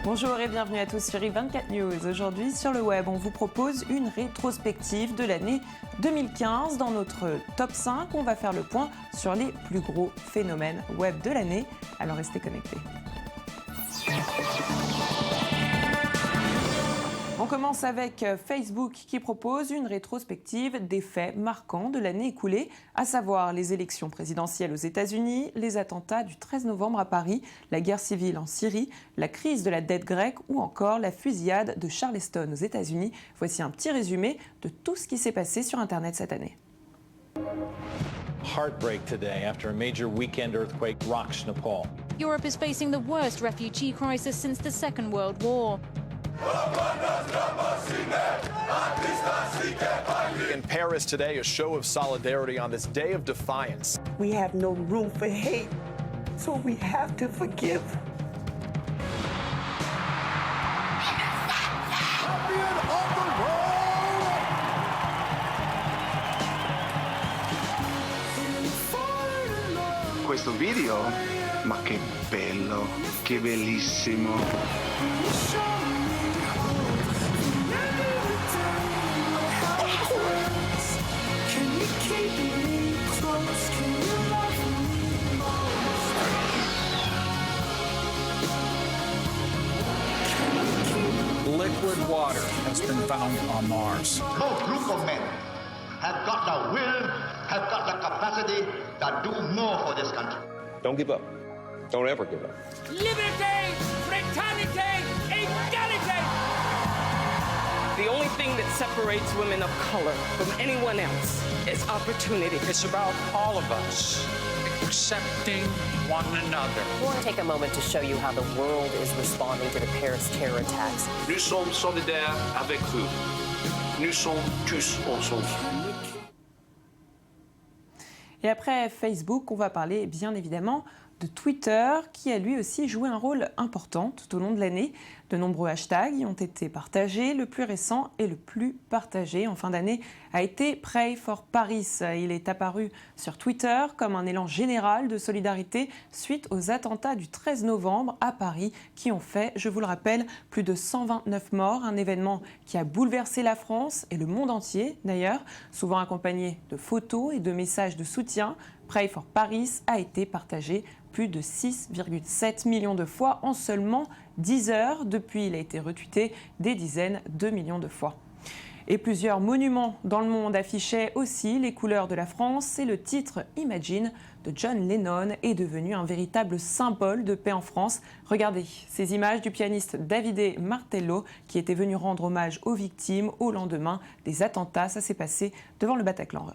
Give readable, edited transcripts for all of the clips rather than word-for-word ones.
Bonjour et bienvenue à tous sur i24 News. Aujourd'hui sur le web, on vous propose une rétrospective de l'année 2015. Dans notre top 5, on va faire le point sur les plus gros phénomènes web de l'année. Alors restez connectés. On commence avec Facebook qui propose une rétrospective des faits marquants de l'année écoulée, à savoir les élections présidentielles aux États-Unis, les attentats du 13 novembre à Paris, la guerre civile en Syrie, la crise de la dette grecque ou encore la fusillade de Charleston aux États-Unis. Voici un petit résumé de tout ce qui s'est passé sur Internet cette année. Heartbreak today after a major weekend earthquake rocks Nepal. Europe is facing the worst refugee crisis since the Second World War. In Paris today, a show of solidarity on this day of defiance. We have no room for hate, so we have to forgive. Questo video, ma che bello, che bellissimo. Liquid water has been found on Mars. No group of men have got the will, have got the capacity to do more for this country. Don't give up. Don't ever give up. Liberté, fraternité, égalité. The only thing that separates women of color from anyone else is opportunity. It's about all of us accepting one another. I want to take a moment to show you how the world is responding to the Paris terror attacks. Nous sommes solidaires avec vous. Nous sommes tous ensemble. Et après Facebook, on va parler bien évidemment de Twitter, qui a lui aussi joué un rôle important tout au long de l'année. De nombreux hashtags y ont été partagés. Le plus récent et le plus partagé en fin d'année a été Pray for Paris. Il est apparu sur Twitter comme un élan général de solidarité suite aux attentats du 13 novembre à Paris qui ont fait, je vous le rappelle, plus de 129 morts. Un événement qui a bouleversé la France et le monde entier d'ailleurs, souvent accompagné de photos et de messages de soutien. Pray for Paris a été partagé plus de 6,7 millions de fois en seulement 10 heures. Depuis, il a été retweeté des dizaines de millions de fois. Et plusieurs monuments dans le monde affichaient aussi les couleurs de la France et le titre Imagine de John Lennon est devenu un véritable symbole de paix en France. Regardez ces images du pianiste Davide Martello qui était venu rendre hommage aux victimes au lendemain des attentats. Ça s'est passé devant le Bataclan.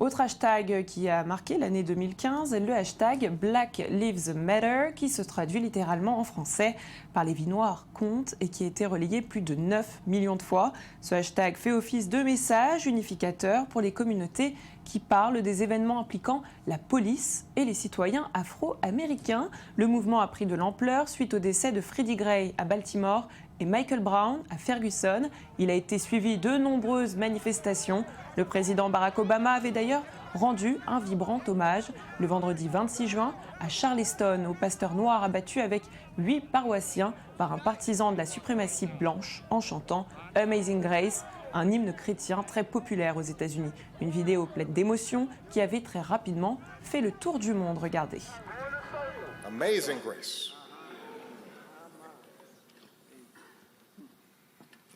Autre hashtag qui a marqué l'année 2015, le hashtag Black Lives Matter, qui se traduit littéralement en français par les vies noires comptent et qui a été relayé plus de 9 millions de fois. Ce hashtag fait office de message unificateur pour les communautés qui parlent des événements impliquant la police et les citoyens afro-américains. Le mouvement a pris de l'ampleur suite au décès de Freddie Gray à Baltimore et Michael Brown à Ferguson. Il a été suivi de nombreuses manifestations. Le président Barack Obama avait d'ailleurs rendu un vibrant hommage le vendredi 26 juin à Charleston, au pasteur noir abattu avec 8 paroissiens par un partisan de la suprématie blanche en chantant Amazing Grace, un hymne chrétien très populaire aux États-Unis. Une vidéo pleine d'émotions qui avait très rapidement fait le tour du monde. Regardez. Amazing grace.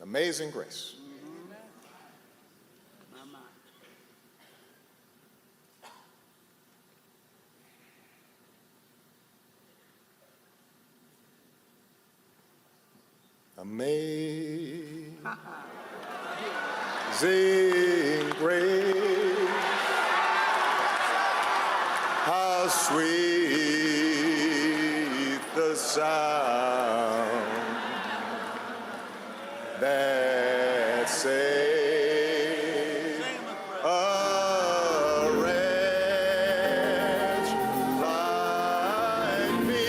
Amazing grace. Amazing grace, how sweet the sound that saved a wretch like me.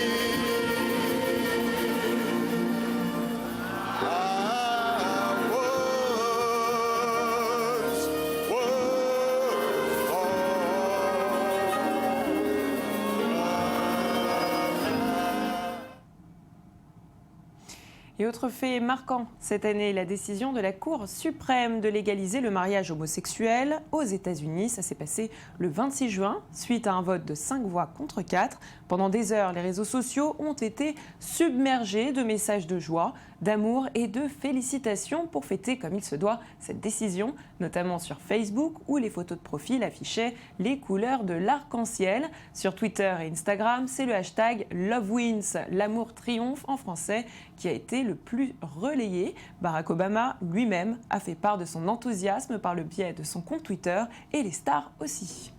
Et autre fait marquant cette année, la décision de la Cour suprême de légaliser le mariage homosexuel aux États-Unis. Ça s'est passé le 26 juin, suite à un vote de 5 voix contre 4. Pendant des heures, les réseaux sociaux ont été submergés de messages de joie, d'amour et de félicitations pour fêter comme il se doit cette décision, notamment sur Facebook où les photos de profil affichaient les couleurs de l'arc-en-ciel. Sur Twitter et Instagram, c'est le hashtag LoveWins, l'amour triomphe en français, qui a été le plus relayé. Barack Obama lui-même a fait part de son enthousiasme par le biais de son compte Twitter et les stars aussi.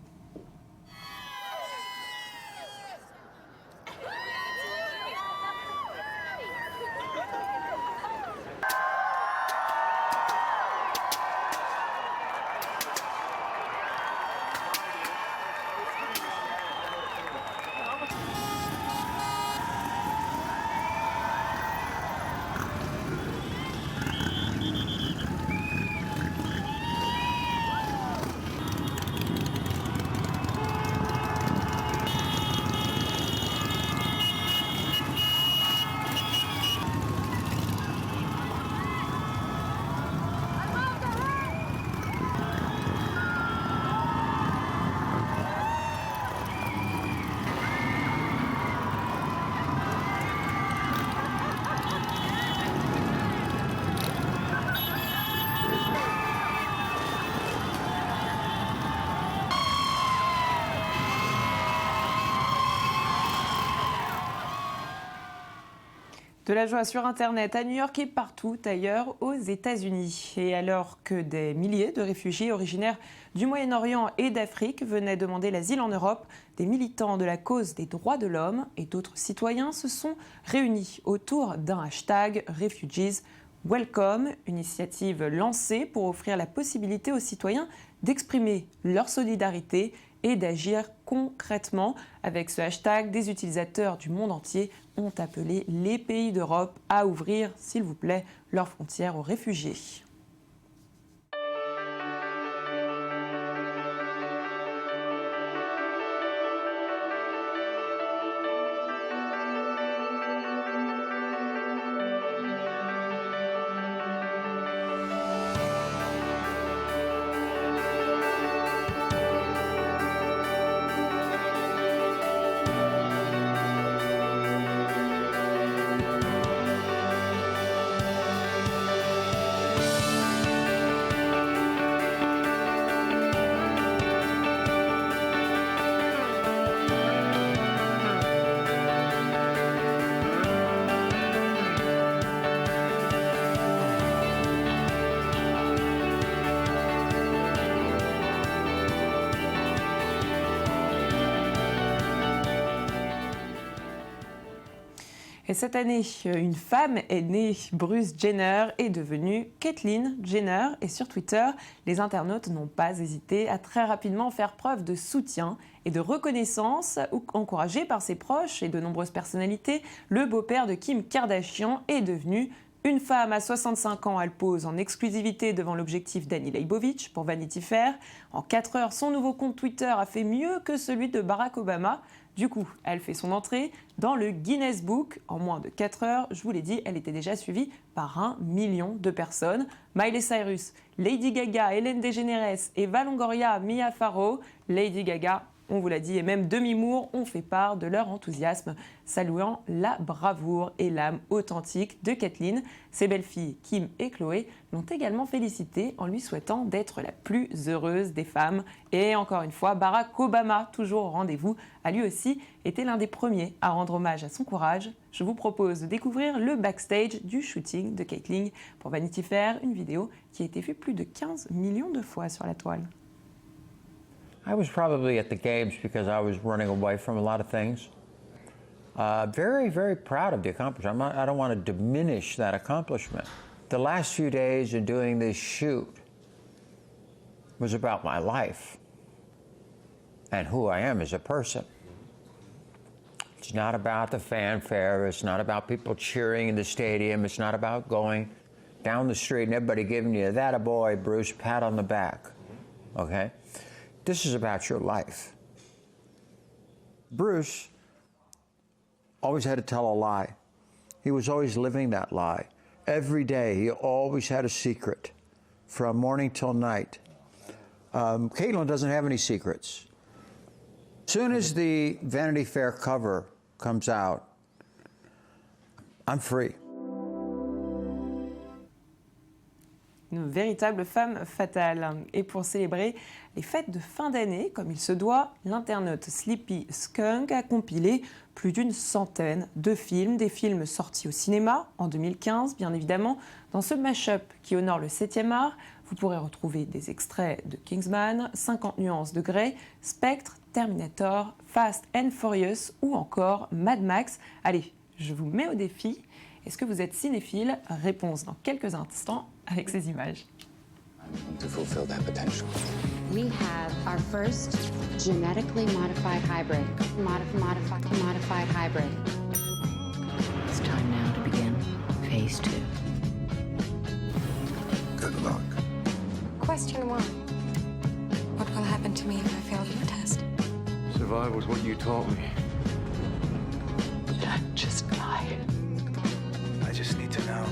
De la joie sur Internet à New York et partout ailleurs aux États-Unis. Et alors que des milliers de réfugiés originaires du Moyen-Orient et d'Afrique venaient demander l'asile en Europe, des militants de la cause des droits de l'homme et d'autres citoyens se sont réunis autour d'un hashtag Refugees Welcome, une initiative lancée pour offrir la possibilité aux citoyens d'exprimer leur solidarité et d'agir concrètement. Avec ce hashtag, des utilisateurs du monde entier ont appelé les pays d'Europe à ouvrir, s'il vous plaît, leurs frontières aux réfugiés. Et cette année, une femme est née. Bruce Jenner est devenue Caitlyn Jenner. Et sur Twitter, les internautes n'ont pas hésité à très rapidement faire preuve de soutien et de reconnaissance. Encouragé par ses proches et de nombreuses personnalités, le beau-père de Kim Kardashian est devenu une femme. À 65 ans, elle pose en exclusivité devant l'objectif d'Annie Leibovitch pour Vanity Fair. En 4 heures, son nouveau compte Twitter a fait mieux que celui de Barack Obama. Du coup, elle fait son entrée dans le Guinness Book. En moins de 4 heures, je vous l'ai dit, elle était déjà suivie par 1 million de personnes. Miley Cyrus, Lady Gaga, Ellen DeGeneres, Eva Longoria, Mia Farrow. Lady Gaga, on vous l'a dit, et même Demi Moore ont fait part de leur enthousiasme, saluant la bravoure et l'âme authentique de Kathleen. Ses belles-filles, Kim et Chloé, l'ont également félicitée en lui souhaitant d'être la plus heureuse des femmes. Et encore une fois, Barack Obama, toujours au rendez-vous, a lui aussi été l'un des premiers à rendre hommage à son courage. Je vous propose de découvrir le backstage du shooting de Kathleen pour Vanity Fair, une vidéo qui a été vue plus de 15 millions de fois sur la toile. I was probably at the games because I was running away from a lot of things. Very, very proud of the accomplishment. I don't want to diminish that accomplishment. The last few days of doing this shoot was about my life and who I am as a person. It's not about the fanfare. It's not about people cheering in the stadium. It's not about going down the street and everybody giving you that a boy, Bruce, pat on the back. Okay? This is about your life. Bruce always had to tell a lie. He was always living that lie. Every day, he always had a secret from morning till night. Caitlin doesn't have any secrets. As soon as the Vanity Fair cover comes out, I'm free. Une véritable femme fatale. Et pour célébrer les fêtes de fin d'année, comme il se doit, l'internaute Sleepy Skunk a compilé plus d'une centaine de films, des films sortis au cinéma en 2015, bien évidemment. Dans ce mash-up qui honore le 7e art, vous pourrez retrouver des extraits de Kingsman, 50 nuances de Grey, Spectre, Terminator, Fast and Furious ou encore Mad Max. Allez, je vous mets au défi. Est-ce que vous êtes cinéphile? Réponse dans quelques instants avec ces images. To fulfill that potential. We have our first genetically modified hybrid. Modified hybrid. It's time now to begin phase 2. Good luck. Question 1. What will happen to me if I fail your test? Survival was what you taught me. Just lie. I just need to know.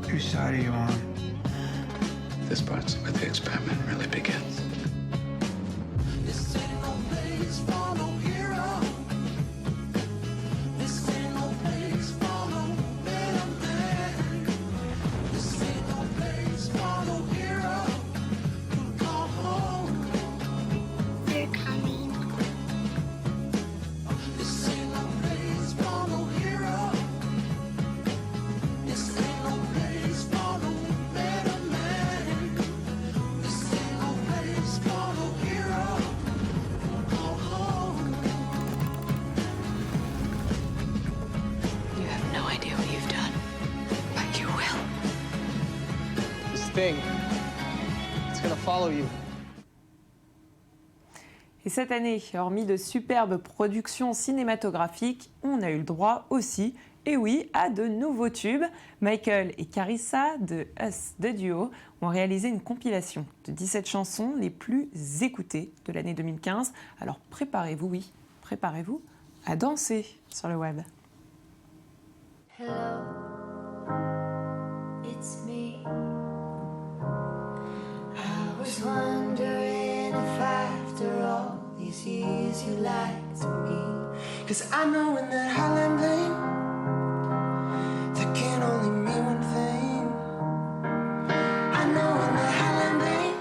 Whose side are you on? This part's where the experiment really begins. This ain't no place for no hero. This ain't no place for no better man. This ain't no place for no hero. Come home. They're coming. This ain't no place for no hero. This ain't no place for no better man. This ain't no place for no hero. Go home. You have no idea what you've done, but you will. This thing, it's gonna follow you. Et cette année, hormis de superbes productions cinématographiques, on a eu le droit aussi, et oui, à de nouveaux tubes. Michael et Carissa de Us, The Duo, ont réalisé une compilation de 17 chansons les plus écoutées de l'année 2015. Alors préparez-vous, oui, préparez-vous à danser sur le web. Hello, it's me. I was wondering if after all these years you lied to me. 'Cause I know in that Highland vein that can only mean one thing. I know in that Highland vein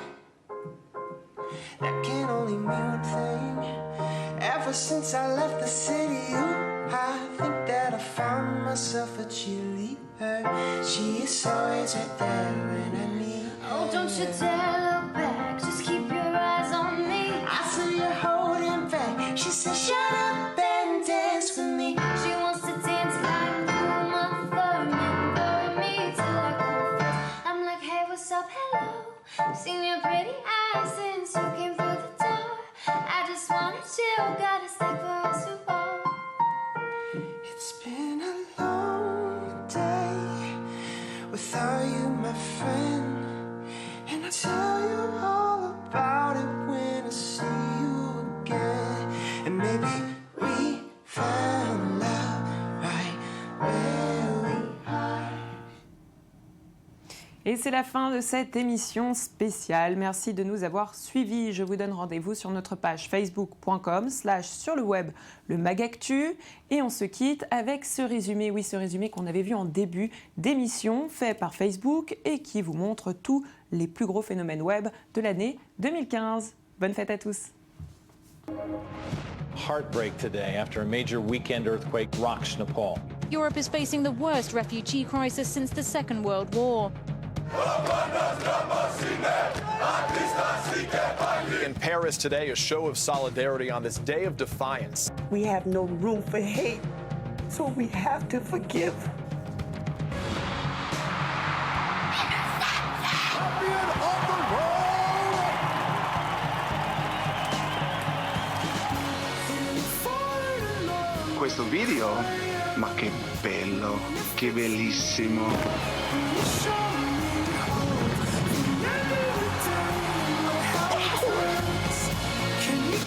that can only mean one thing. Ever since I left the city, I think that I found myself a cheerleader. She is always right there when I need her. Oh, don't you dare look back, just keep your eyes on me. I see you holding back. She said, shut up and dance with me. She wants to dance like Uma Thurman, me till I go first. I'm like, hey, what's up, hello. Seen your pretty eyes since you came through the door. I just wanna chill, got a stick for us to roll. It's been a long day without you, my friend. And I'll tell you all about it when I see you again. And maybe Et c'est la fin de cette émission spéciale. Merci de nous avoir suivis. Je vous donne rendez-vous sur notre page facebook.com/sur le web le Magactu. Et on se quitte avec ce résumé, oui, ce résumé qu'on avait vu en début d'émission, fait par Facebook et qui vous montre tous les plus gros phénomènes web de l'année 2015. Bonne fête à tous. Heartbreak today after a major weekend earthquake rocks Nepal. Europe is facing the worst refugee crisis since the Second World War. In Paris today, a show of solidarity on this day of defiance. We have no room for hate, so we have to forgive. Questo video? Ma che bello, che bellissimo.